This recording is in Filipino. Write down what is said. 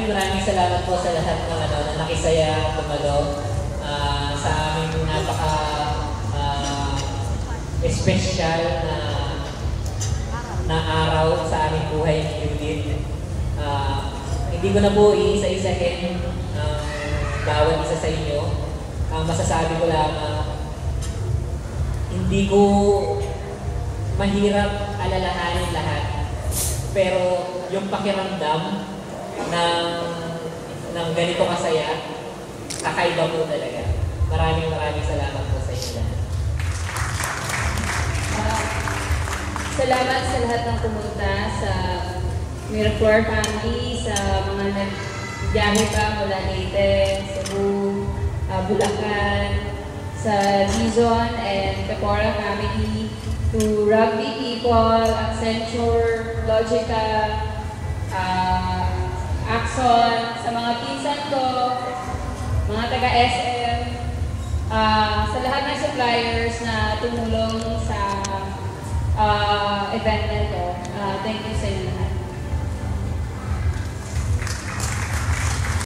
maraming salamat po sa lahat ng na nakisaya tumalo sa aming napaka special na araw sa aming buhay ni Judith. Hindi ko na po iisa-isahin bawat isa sa inyo. Ang masasabi ko lamang, hindi ko mahirap alalahanin lahat. Pero yung pakiramdam ng ganito kasaya, kakaiba po talaga. Maraming salamat po sa inyo lahat. Salamat sa lahat ng pumunta sa Miraflor family, sa mga nagbiyahe pa mula Leyte, Cebu, Bulacan, sa Dizon and Capora family, to Rugby people, Accenture, Logica, Axon, sa mga pinsan ko, mga taga-SM, sa lahat ng suppliers na tumulong sa event na ito. Thank you